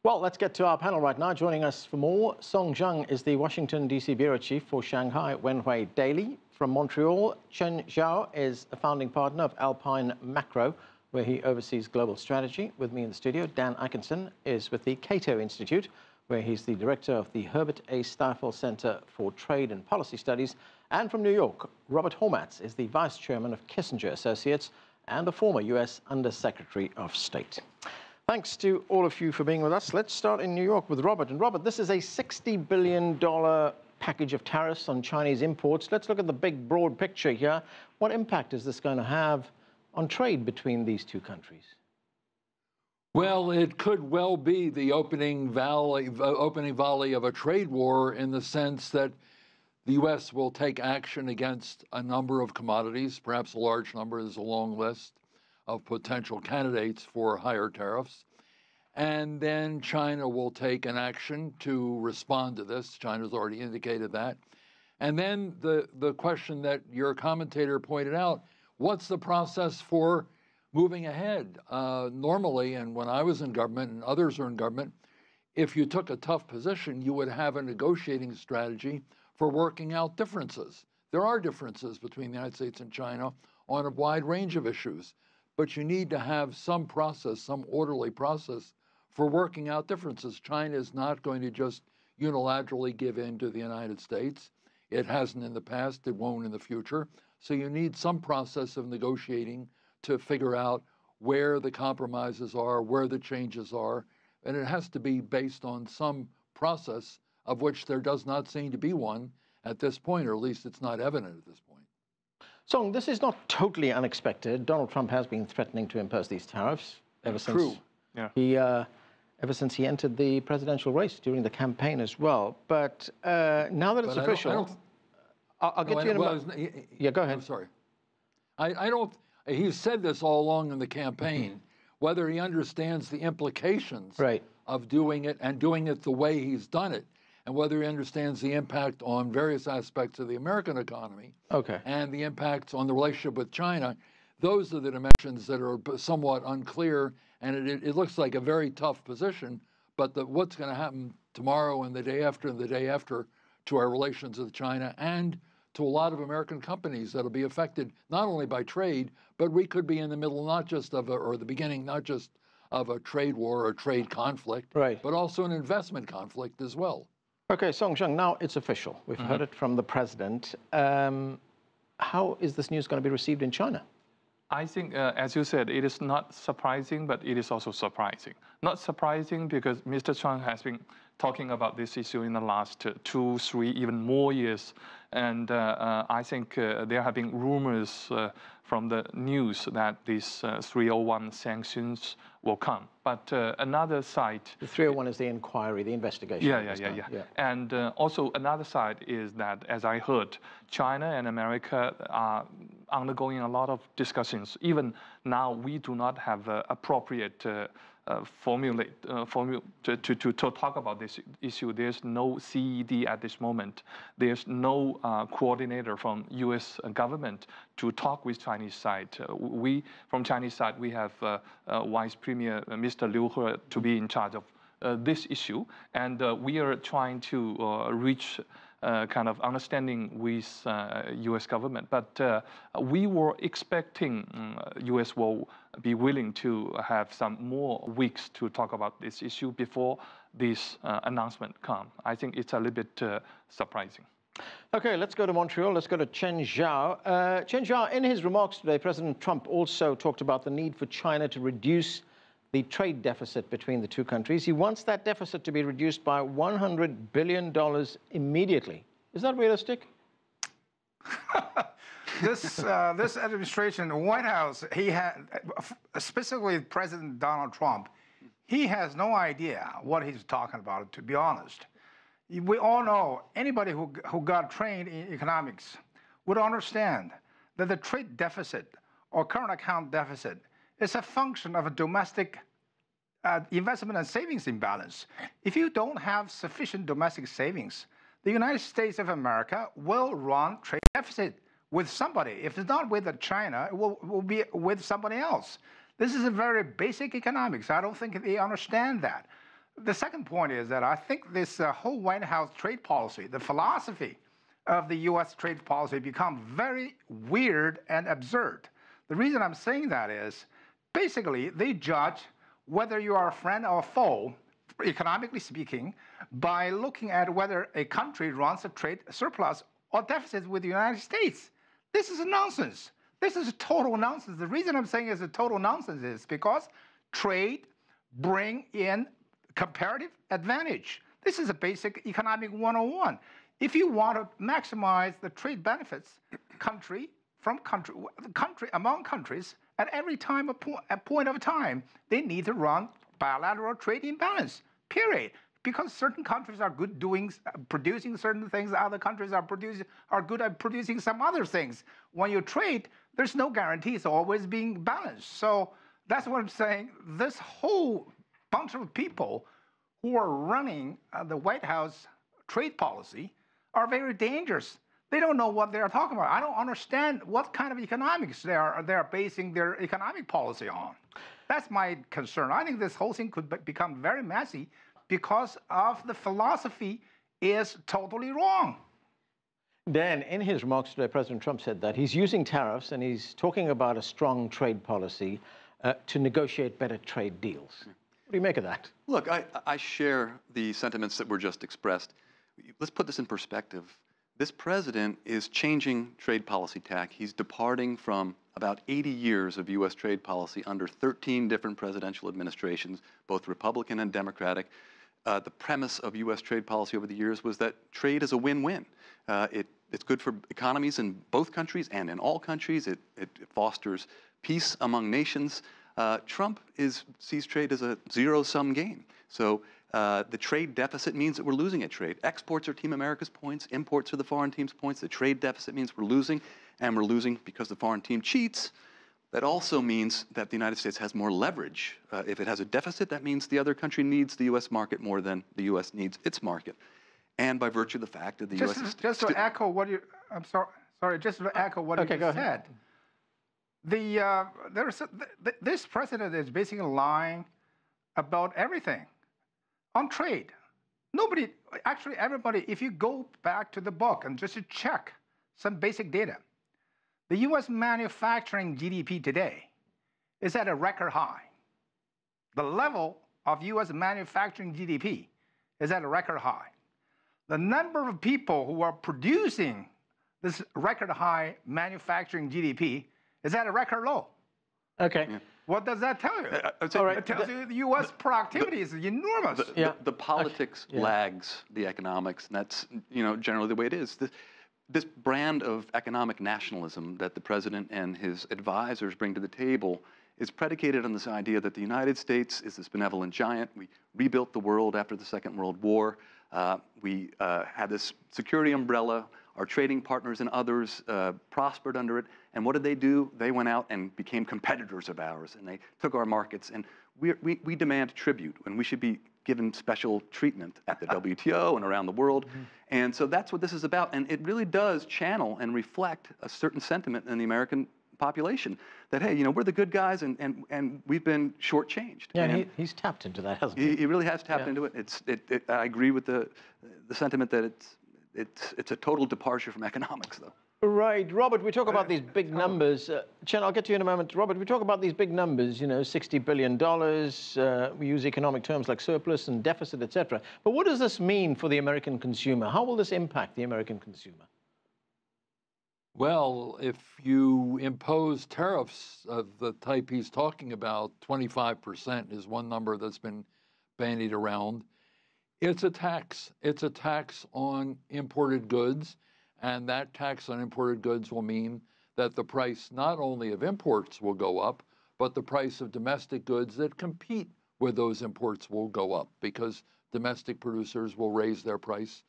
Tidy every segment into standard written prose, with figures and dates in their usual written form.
Well, let's get to our panel right now. Joining us for more, Zhang is the Washington, D.C. bureau chief for Shanghai Wen Hui Daily. From Montreal, Chen Zhao is a founding partner of Alpine Macro, where he oversees global strategy. With me in the studio, Dan Ikenson is with the Cato Institute, where he's the director of the Herbert A. Stiefel Center for Trade and Policy Studies. And from New York, Robert Hormats is the vice chairman of Kissinger Associates and a former U.S. Undersecretary of State. Thanks to all of you for being with us. Let's start in New York with Robert. And Robert, this is a $60 billion package of tariffs on Chinese imports. Let's look at the big, broad picture here. What impact is this going to have on trade between these two countries? Well, it could well be the opening volley of a trade war, in the sense that the U.S. will take action against a number of commodities, perhaps a large number. There's a long list of potential candidates for higher tariffs. And then China will take an action to respond to this. China's already indicated that. And then the question that your commentator pointed out, what's the process for moving ahead? Normally, and when I was in government and others are in government, if you took a tough position, you would have a negotiating strategy for working out differences. There are differences between the United States and China on a wide range of issues, but you need to have some process, some orderly process for working out differences. China is not going to just unilaterally give in to the United States. It hasn't in the past, it won't in the future. So you need some process of negotiating to figure out where the compromises are, where the changes are, and it has to be based on some process, of which there does not seem to be one at this point, or at least it's not evident at this point. So this is not totally unexpected. Donald Trump has been threatening to impose these tariffs ever since he entered the presidential race during the campaign as well. But now that it's official, I'll get you in a moment. Yeah, go ahead. I'm sorry. I don't. He's said this all along in the campaign. Whether he understands the implications of doing it and doing it the way he's done it, and whether he understands the impact on various aspects of the American economy and the impacts on the relationship with China, those are the dimensions that are somewhat unclear, and it looks like a very tough position, but what's going to happen tomorrow and the day after to our relations with China and to a lot of American companies that'll be affected not only by trade, but we could be in the middle not just of the beginning not just of a trade war or trade conflict, but also an investment conflict as well. Okay, Zhang, now it's official. We've heard it from the president. How is this news going to be received in China? I think, as you said, it is not surprising, but it is also surprising. Not surprising because Mr. Trump has been talking about this issue in the last 2, 3, even more years. And I think there have been rumors from the news that these 301 sanctions will come. But another side... The 301 is the inquiry, the investigation. Yeah. And also another side is that, as I heard, China and America are undergoing a lot of discussions. Even now, we do not have appropriate formula to talk about this issue. There's no CED at this moment. There's no coordinator from U.S. government to talk with Chinese side. From Chinese side, we have Vice Premier Mr. Liu He to be in charge of this issue, and we are trying to reach kind of understanding with U.S. government. But we were expecting U.S. will be willing to have some more weeks to talk about this issue before this announcement come. I think it's a little bit surprising. Okay, let's go to Montreal. Let's go to Chen Zhao. Chen Zhao, in his remarks today, President Trump also talked about the need for China to reduce the trade deficit between the two countries. He wants that deficit to be reduced by $100 billion immediately. Is that realistic? This administration, the White House, specifically President Donald Trump, he has no idea what he's talking about, to be honest. We all know, anybody who got trained in economics would understand that the trade deficit or current account deficit is a function of a domestic investment and savings imbalance. If you don't have sufficient domestic savings, the United States of America will run trade deficit with somebody. If it's not with China, it will be with somebody else. This is a very basic economics. I don't think they understand that. the second point is that I think this whole White House trade policy, the philosophy of the U.S. trade policy become very weird and absurd. The reason I'm saying that is basically they judge whether you are a friend or a foe, economically speaking, by looking at whether a country runs a trade surplus or deficit with the United States. This is nonsense. This is total nonsense. The reason I'm saying it's a total nonsense is because trade bring in comparative advantage. This is a basic economic 101. If you want to maximize the trade benefits, country among countries, at every time, a point of time, they need to run bilateral trade imbalance, period. Because certain countries are good producing certain things, other countries are good at producing some other things. When you trade, there's no guarantee it's always being balanced. So that's what I'm saying. This whole bunch of people who are running the White House trade policy are very dangerous. They don't know what they're talking about. I don't understand what kind of economics they're basing their economic policy on. That's my concern. I think this whole thing could become very messy because of the philosophy is totally wrong. Dan, in his remarks today, President Trump said that he's using tariffs and he's talking about a strong trade policy to negotiate better trade deals. What do you make of that? Look, I share the sentiments that were just expressed. Let's put this in perspective. This president is changing trade policy tack. He's departing from about 80 years of U.S. trade policy under 13 different presidential administrations, both Republican and Democratic. The premise of U.S. trade policy over the years was that trade is a win-win. It's good for economies in both countries and in all countries. It fosters peace among nations. Trump sees trade as a zero-sum game. So the trade deficit means that we're losing at trade. Exports are Team America's points. Imports are the foreign team's points. The trade deficit means we're losing, and we're losing because the foreign team cheats. That also means that the United States has more leverage. If it has a deficit, that means the other country needs the U.S. market more than the U.S. needs its market. And by virtue of the fact that the U.S. is just to echo what you, I'm sorry, just to echo what you just said. This president is basically lying about everything on trade. Nobody, actually everybody, if you go back to the book and just to check some basic data, the U.S. manufacturing GDP today is at a record high. The level of U.S. manufacturing GDP is at a record high. The number of people who are producing this record high manufacturing GDP is at a record low. Okay. Yeah. What does that tell you? It tells you the U.S. productivity is enormous. The politics lags the economics, and that's generally the way it is. This brand of economic nationalism that the president and his advisors bring to the table is predicated on this idea that the United States is this benevolent giant. We rebuilt the world after the Second World War. We had this security umbrella. Our trading partners and others prospered under it. And what did they do? They went out and became competitors of ours, and they took our markets. And we demand tribute, and we should be given special treatment at the WTO and around the world. Mm-hmm. And so that's what this is about. And it really does channel and reflect a certain sentiment in the American population that, hey, we're the good guys, and we've been shortchanged. Yeah, and he's tapped into that, hasn't he? He really has tapped into it. I agree with the sentiment that it's a total departure from economics, though. Right. Robert, we talk about these big numbers. Chen, I'll get to you in a moment. Robert, we talk about these big numbers, $60 billion. We use economic terms like surplus and deficit, etc. But what does this mean for the American consumer? How will this impact the American consumer? Well, if you impose tariffs of the type he's talking about, 25% is one number that's been bandied around. It's a tax. It's a tax on imported goods. And that tax on imported goods will mean that the price not only of imports will go up, but the price of domestic goods that compete with those imports will go up because domestic producers will raise their price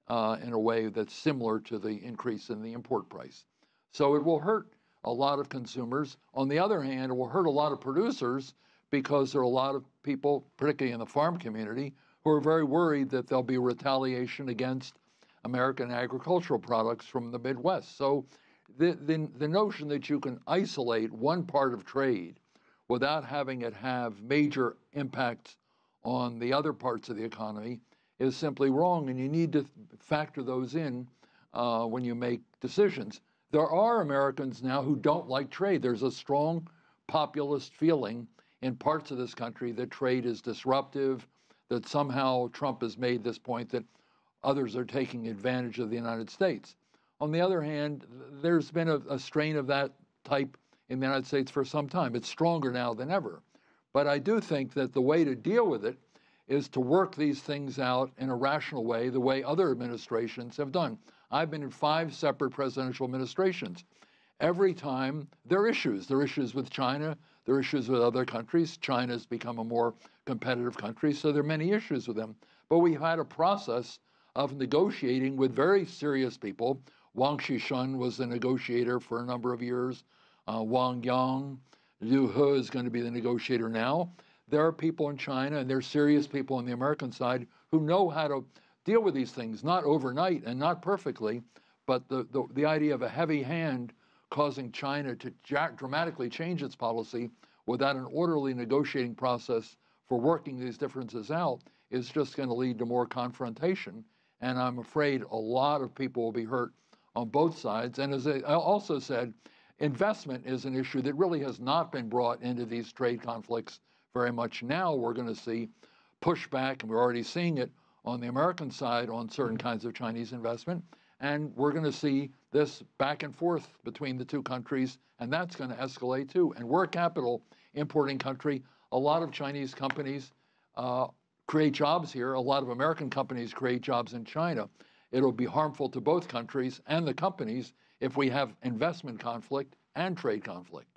in a way that's similar to the increase in the import price. So it will hurt a lot of consumers. On the other hand, it will hurt a lot of producers because there are a lot of people, particularly in the farm community, who are very worried that there'll be retaliation against American agricultural products from the Midwest. So the notion that you can isolate one part of trade without having it have major impacts on the other parts of the economy is simply wrong, and you need to factor those in when you make decisions. There are Americans now who don't like trade. There's a strong populist feeling in parts of this country that trade is disruptive, that somehow Trump has made this point that others are taking advantage of the United States. On the other hand, there's been a strain of that type in the United States for some time. It's stronger now than ever. But I do think that the way to deal with it is to work these things out in a rational way, the way other administrations have done. I've been in 5 separate presidential administrations. Every time there are issues. There are issues with China. There are issues with other countries. China's become a more competitive country, so there are many issues with them. But we've had a process of negotiating with very serious people. Wang Qishan was the negotiator for a number of years. Wang Yang, Liu He is going to be the negotiator now. There are people in China, and there are serious people on the American side who know how to deal with these things, not overnight and not perfectly, but the idea of a heavy hand causing China to dramatically change its policy without an orderly negotiating process for working these differences out is just going to lead to more confrontation. And I'm afraid a lot of people will be hurt on both sides. And as I also said, investment is an issue that really has not been brought into these trade conflicts very much. Now we're going to see pushback, and we're already seeing it on the American side on certain kinds of Chinese investment. And we're going to see this back and forth between the two countries, and that's going to escalate too. And we're a capital importing country. A lot of Chinese companies create jobs here. A lot of American companies create jobs in China. It'll be harmful to both countries and the companies if we have investment conflict and trade conflict.